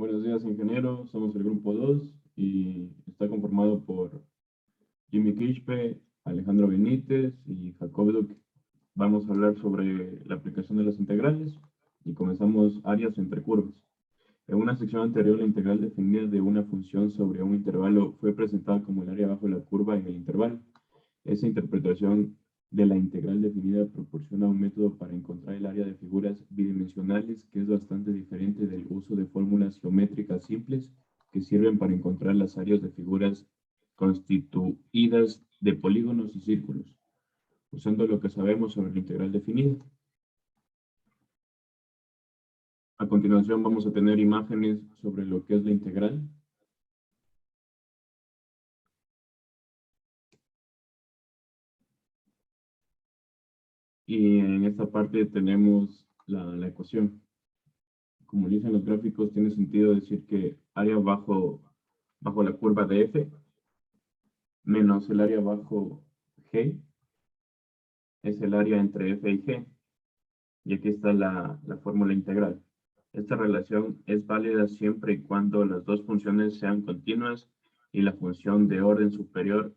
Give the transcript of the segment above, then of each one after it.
Buenos días, ingeniero. Somos el grupo 2 y está conformado por Jimmy Quispe, Alejandro Benítez y Jacob Duque. Vamos a hablar sobre la aplicación de las integrales y comenzamos áreas entre curvas. En una sección anterior, la integral definida de una función sobre un intervalo fue presentada como el área bajo la curva en el intervalo. Esa interpretación de la integral definida proporciona un método para encontrar el área de figuras bidimensionales que es bastante diferente del uso de fórmulas geométricas simples que sirven para encontrar las áreas de figuras constituidas de polígonos y círculos, usando lo que sabemos sobre la integral definida. A continuación vamos a tener imágenes sobre lo que es la integral. Y en esta parte tenemos la ecuación. Como dicen los gráficos, tiene sentido decir que área bajo la curva de f menos el área bajo g es el área entre f y g. Y aquí está la fórmula integral. Esta relación es válida siempre y cuando las dos funciones sean continuas y la función de orden superior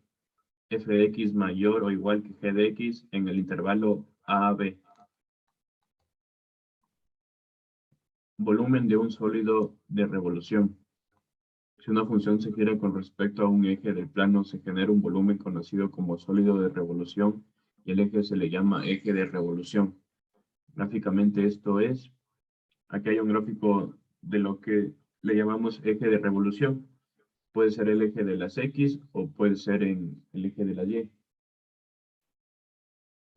f de x mayor o igual que g de x en el intervalo a a b. Volumen de un sólido de revolución. Si una función se gira con respecto a un eje del plano, se genera un volumen conocido como sólido de revolución y el eje se le llama eje de revolución. Gráficamente esto es, aquí hay un gráfico de lo que le llamamos eje de revolución. Puede ser el eje de las X o puede ser en el eje de la Y.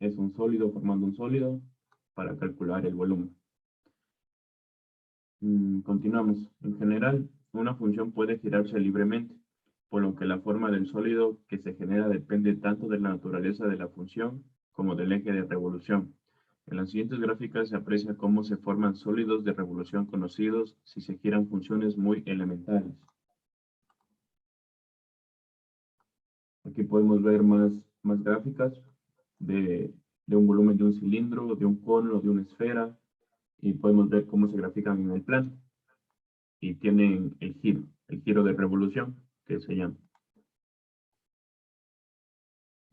Es un sólido formando un sólido para calcular el volumen. Continuamos. En general, una función puede girarse libremente, por lo que la forma del sólido que se genera depende tanto de la naturaleza de la función como del eje de revolución. En las siguientes gráficas se aprecia cómo se forman sólidos de revolución conocidos si se giran funciones muy elementales. Aquí podemos ver más gráficas de un volumen de un cilindro, de un cono, de una esfera, y podemos ver cómo se grafican en el plano. Y tienen el giro de revolución, que se llama.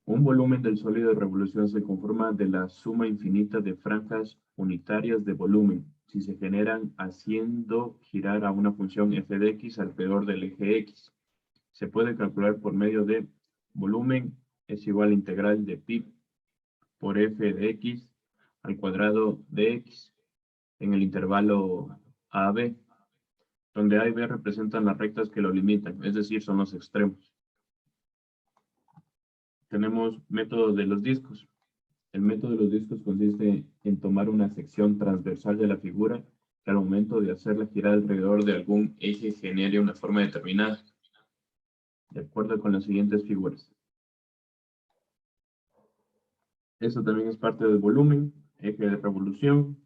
Un volumen del sólido de revolución se conforma de la suma infinita de franjas unitarias de volumen, si se generan haciendo girar a una función f de x alrededor del eje x. Se puede calcular por medio de volumen es igual a integral de pi por f de x al cuadrado de x en el intervalo a b, donde a y b representan las rectas que lo limitan, es decir, son los extremos. Tenemos método de los discos. El método de los discos consiste en tomar una sección transversal de la figura que al momento de hacerla girar alrededor de algún eje genere una forma determinada, de acuerdo con las siguientes figuras. Esto también es parte del volumen, eje de revolución.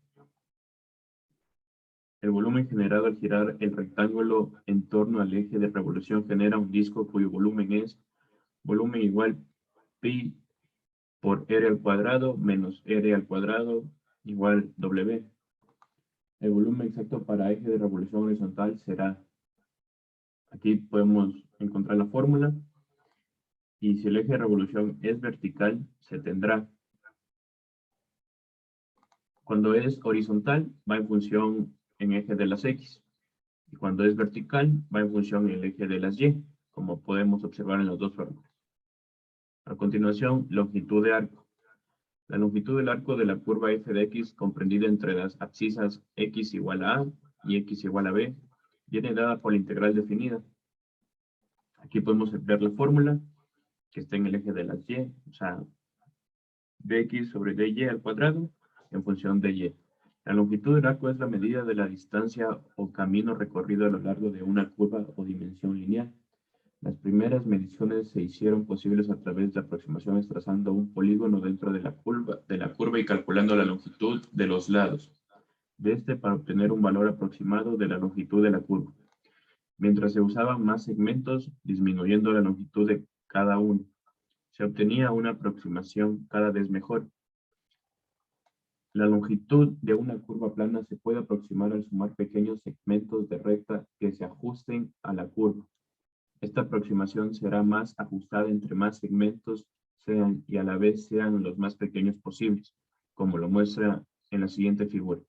El volumen generado al girar el rectángulo en torno al eje de revolución genera un disco cuyo volumen es volumen igual pi por r al cuadrado menos r al cuadrado igual w. El volumen exacto para eje de revolución horizontal será, aquí podemos encontrar la fórmula, y si el eje de revolución es vertical, se tendrá, cuando es horizontal, va en función en eje de las X, y cuando es vertical, va en función en el eje de las Y, como podemos observar en las dos fórmulas. A continuación, longitud de arco. La longitud del arco de la curva f de x comprendida entre las abscisas x igual a y x igual a b, viene dada por la integral definida. Aquí podemos ver la fórmula que está en el eje de las y, o sea, dx sobre dy al cuadrado en función de y. La longitud del arco es la medida de la distancia o camino recorrido a lo largo de una curva o dimensión lineal. Las primeras mediciones se hicieron posibles a través de aproximaciones trazando un polígono dentro de la curva y calculando la longitud de los lados de este para obtener un valor aproximado de la longitud de la curva, mientras se usaban más segmentos disminuyendo la longitud de cada uno. Se obtenía una aproximación cada vez mejor. La longitud de una curva plana se puede aproximar al sumar pequeños segmentos de recta que se ajusten a la curva. Esta aproximación será más ajustada entre más segmentos sean y a la vez sean los más pequeños posibles, como lo muestra en la siguiente figura.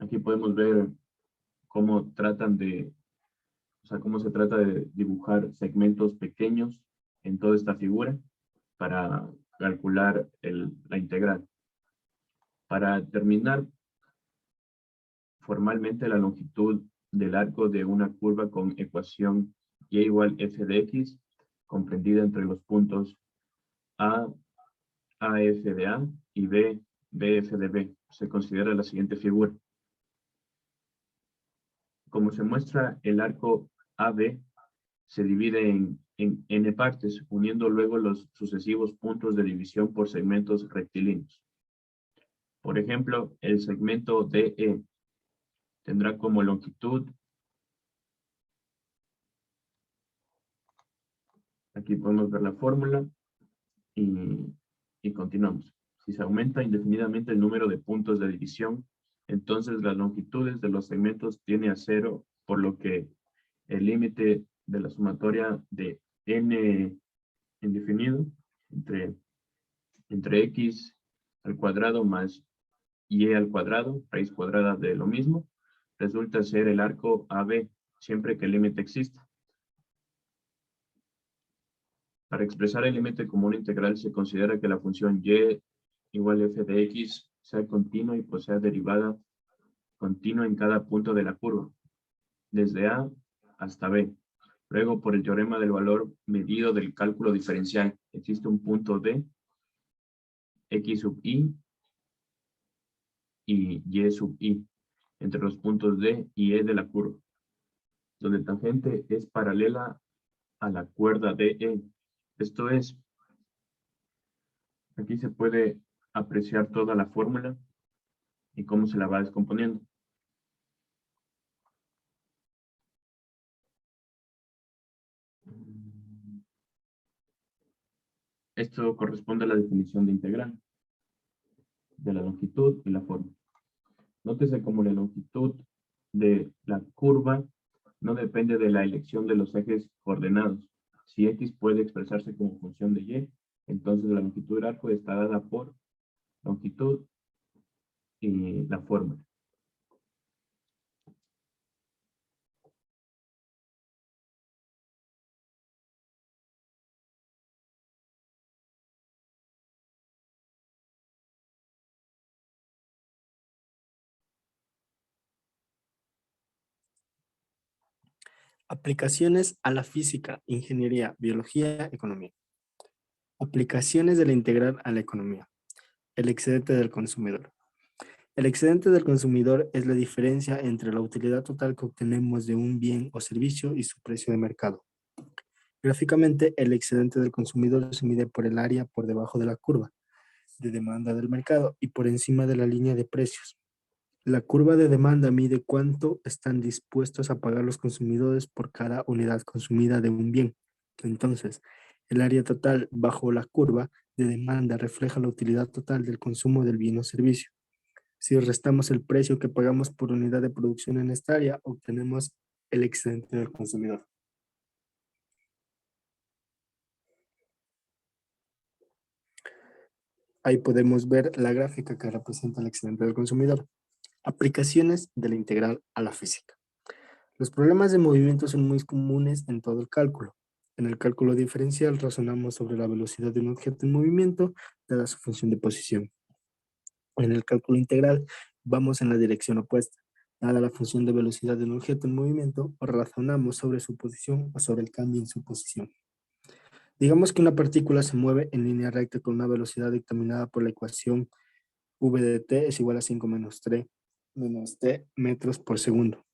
Aquí podemos ver cómo cómo se trata de dibujar segmentos pequeños en toda esta figura para calcular la integral. Para determinar formalmente la longitud del arco de una curva con ecuación y igual f de x, comprendida entre los puntos A, AF de A y B, BF de B. Se considera la siguiente figura. Como se muestra, el arco AB se divide en n partes, uniendo luego los sucesivos puntos de división por segmentos rectilíneos. Por ejemplo, el segmento DE tendrá como longitud, aquí podemos ver la fórmula y continuamos. Si se aumenta indefinidamente el número de puntos de división, entonces las longitudes de los segmentos tiende a 0, por lo que el límite de la sumatoria de n indefinido entre x al cuadrado más y al cuadrado, raíz cuadrada de lo mismo, resulta ser el arco AB, siempre que el límite exista. Para expresar el límite como una integral se considera que la función y igual f de x sea continua y posea derivada continua en cada punto de la curva, desde A hasta B. Luego, por el teorema del valor medido del cálculo diferencial, existe un punto D, x sub i y y sub i, entre los puntos D y E de la curva, donde tangente es paralela a la cuerda DE. Esto es, aquí se puede apreciar toda la fórmula y cómo se la va descomponiendo. Esto corresponde a la definición de integral, de la longitud y la forma. Nótese cómo la longitud de la curva no depende de la elección de los ejes coordenados. Si x puede expresarse como función de y, entonces la longitud del arco está dada por longitud y la forma. Aplicaciones a la física, ingeniería, biología, economía. Aplicaciones de la integral a la economía. El excedente del consumidor. El excedente del consumidor es la diferencia entre la utilidad total que obtenemos de un bien o servicio y su precio de mercado. Gráficamente, el excedente del consumidor se mide por el área por debajo de la curva de demanda del mercado y por encima de la línea de precios. La curva de demanda mide cuánto están dispuestos a pagar los consumidores por cada unidad consumida de un bien. Entonces, el área total bajo la curva de demanda refleja la utilidad total del consumo del bien o servicio. Si restamos el precio que pagamos por unidad de producción en esta área, obtenemos el excedente del consumidor. Ahí podemos ver la gráfica que representa el excedente del consumidor. Aplicaciones de la integral a la física. Los problemas de movimiento son muy comunes en todo el cálculo. En el cálculo diferencial razonamos sobre la velocidad de un objeto en movimiento dada su función de posición. En el cálculo integral vamos en la dirección opuesta. Dada la función de velocidad de un objeto en movimiento, razonamos sobre su posición o sobre el cambio en su posición. Digamos que una partícula se mueve en línea recta con una velocidad determinada por la ecuación v de t es igual a 5 menos t metros por segundo,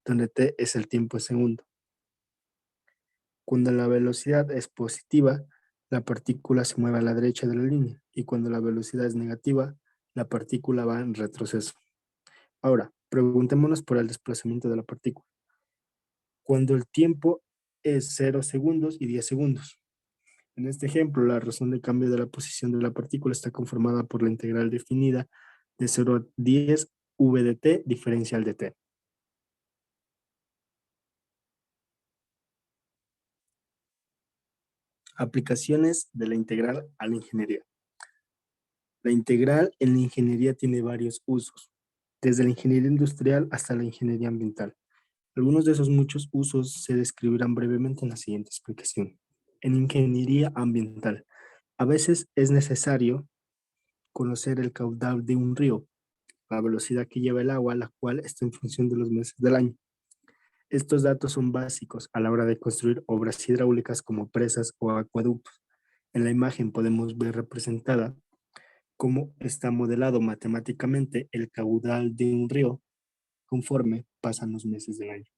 donde t es el tiempo en segundo. Cuando la velocidad es positiva, la partícula se mueve a la derecha de la línea, y cuando la velocidad es negativa, la partícula va en retroceso. Ahora, preguntémonos por el desplazamiento de la partícula. Cuando el tiempo es 0 segundos y 10 segundos, En este ejemplo, la razón de cambio de la posición de la partícula está conformada por la integral definida de 0 a 10 v de t diferencial de t. Aplicaciones de la integral a la ingeniería. La integral en la ingeniería tiene varios usos, desde la ingeniería industrial hasta la ingeniería ambiental. Algunos de esos muchos usos se describirán brevemente en la siguiente explicación. En ingeniería ambiental, a veces es necesario conocer el caudal de un río, la velocidad que lleva el agua, la cual está en función de los meses del año. Estos datos son básicos a la hora de construir obras hidráulicas como presas o acueductos. En la imagen podemos ver representada cómo está modelado matemáticamente el caudal de un río conforme pasan los meses del año.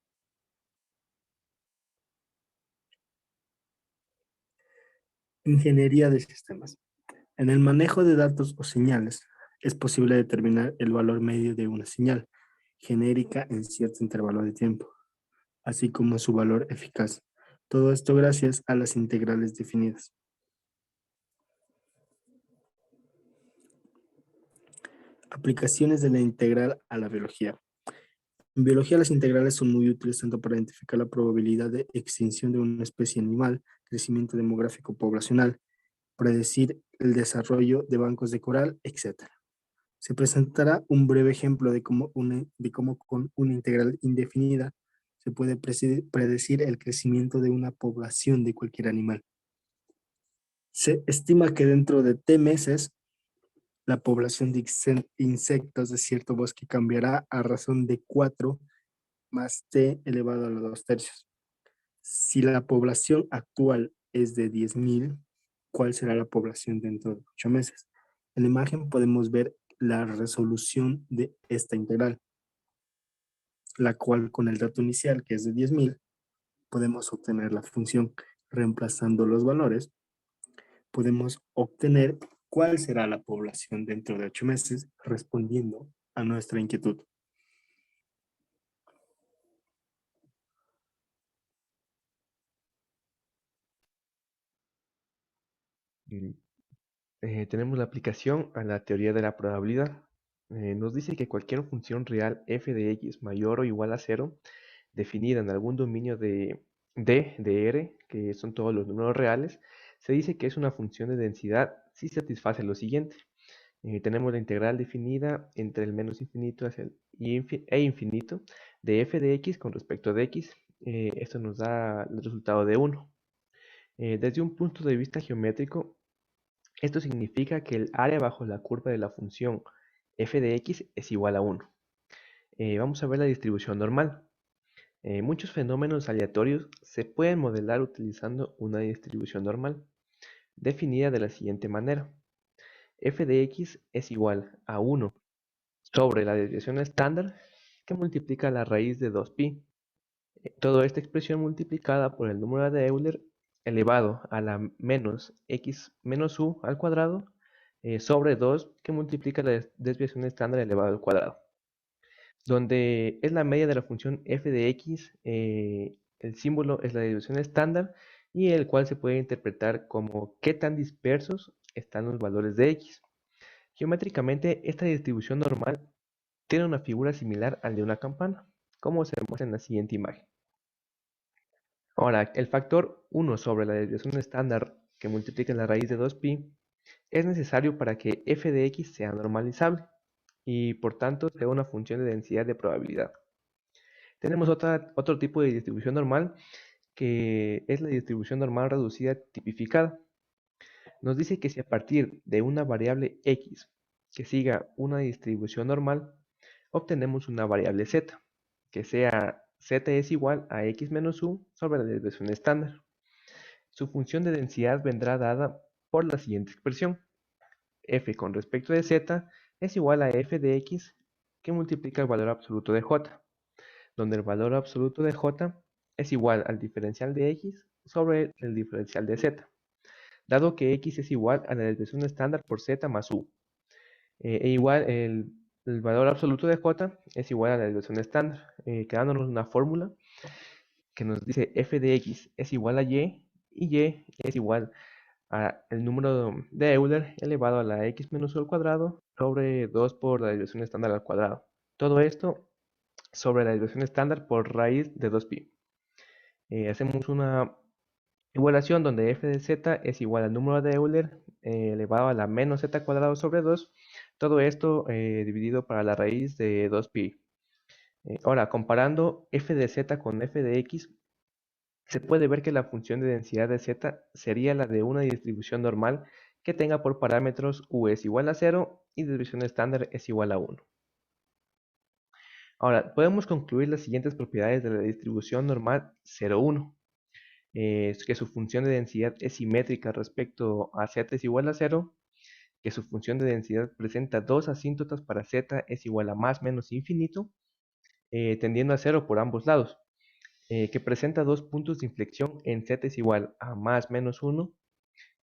Ingeniería de sistemas. En el manejo de datos o señales, es posible determinar el valor medio de una señal genérica en cierto intervalo de tiempo, así como su valor eficaz. Todo esto gracias a las integrales definidas. Aplicaciones de la integral a la biología. En biología, las integrales son muy útiles tanto para identificar la probabilidad de extinción de una especie animal, crecimiento demográfico poblacional, predecir el desarrollo de bancos de coral, etc. Se presentará un breve ejemplo de cómo con una integral indefinida se puede predecir el crecimiento de una población de cualquier animal. Se estima que dentro de T meses, la población de insectos de cierto bosque cambiará a razón de 4 más T elevado a los 2/3. Si la población actual es de 10.000, ¿cuál será la población dentro de 8 meses? En la imagen podemos ver la resolución de esta integral, la cual con el dato inicial, que es de 10.000, podemos obtener la función. Reemplazando los valores, podemos obtener cuál será la población dentro de 8 meses, respondiendo a nuestra inquietud. Y, tenemos la aplicación a la teoría de la probabilidad. Nos dice que cualquier función real f de x mayor o igual a 0, definida en algún dominio de D de R, que son todos los números reales, se dice que es una función de densidad si satisface lo siguiente. Tenemos la integral definida entre el menos infinito hacia el e infinito de f de x con respecto de x. Esto nos da el resultado de 1. Desde un punto de vista geométrico, esto significa que el área bajo la curva de la función f de x es igual a 1. Vamos a ver la distribución normal. Muchos fenómenos aleatorios se pueden modelar utilizando una distribución normal, definida de la siguiente manera. F de x es igual a 1 sobre la desviación estándar que multiplica la raíz de 2pi. Toda esta expresión multiplicada por el número de Euler elevado a la menos x menos u al cuadrado sobre 2 que multiplica la desviación estándar elevado al cuadrado, donde es la media de la función f de x. El símbolo es la desviación estándar y el cual se puede interpretar como qué tan dispersos están los valores de x. Geométricamente, esta distribución normal tiene una figura similar al de una campana, como se muestra en la siguiente imagen. Ahora, el factor 1 sobre la desviación estándar que multiplica la raíz de 2pi es necesario para que f de x sea normalizable y por tanto sea una función de densidad de probabilidad. Tenemos otro tipo de distribución normal que es la distribución normal reducida tipificada. Nos dice que si a partir de una variable x que siga una distribución normal, obtenemos una variable z, que sea z es igual a x menos u sobre la desviación estándar. Su función de densidad vendrá dada por la siguiente expresión. F con respecto de z es igual a f de x que multiplica el valor absoluto de j, donde el valor absoluto de j es igual al diferencial de x sobre el diferencial de z, dado que x es igual a la desviación estándar por z más u. Igual el valor absoluto de j es igual a la desviación estándar, quedándonos una fórmula que nos dice f de x es igual a y es igual el número de Euler elevado a la x menos u al cuadrado sobre 2 por la desviación estándar al cuadrado. Todo esto sobre la desviación estándar por raíz de 2pi. Hacemos una igualación donde f de z es igual al número de Euler elevado a la menos z cuadrado sobre 2. Todo esto dividido para la raíz de 2pi. Ahora, comparando f de z con f de x, se puede ver que la función de densidad de z sería la de una distribución normal que tenga por parámetros u es igual a 0 y distribución estándar es igual a 1. Ahora, podemos concluir las siguientes propiedades de la distribución normal 0, 1. Es que su función de densidad es simétrica respecto a z es igual a 0, que su función de densidad presenta dos asíntotas para z es igual a más menos infinito, tendiendo a 0 por ambos lados, que presenta dos puntos de inflexión en z es igual a más menos 1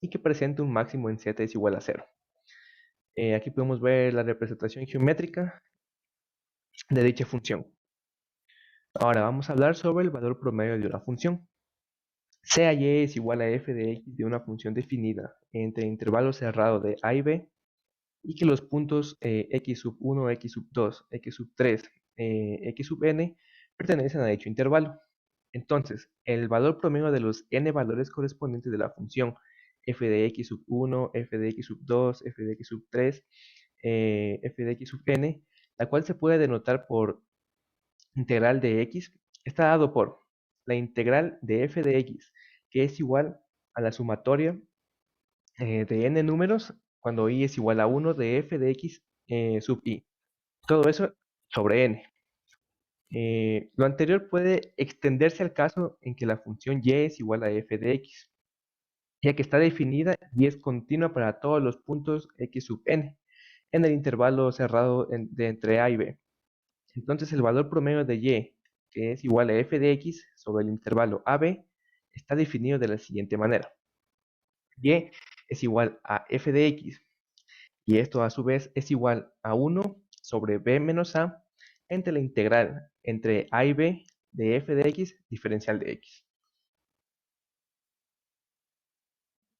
y que presenta un máximo en z es igual a 0. Aquí podemos ver la representación geométrica de dicha función. Ahora vamos a hablar sobre el valor promedio de una función. Sea y es igual a f de x de una función definida entre intervalo cerrado de a y b y que los puntos x sub 1, x sub 2, x sub 3, x sub n pertenecen a dicho intervalo. Entonces, el valor promedio de los n valores correspondientes de la función f de x sub 1, f de x sub 2, f de x sub 3, f de x sub n, la cual se puede denotar por integral de x, está dado por la integral de f de x, que es igual a la sumatoria de n números cuando i es igual a 1 de f de x sub i. Todo eso sobre n. Lo anterior puede extenderse al caso en que la función y es igual a f de x, ya que está definida y es continua para todos los puntos x sub n en el intervalo cerrado de entre a y b. Entonces el valor promedio de y, que es igual a f de x sobre el intervalo ab, está definido de la siguiente manera. Y es igual a f de x, y esto a su vez es igual a 1 sobre b menos a entre la integral entre a y b de f de x diferencial de x.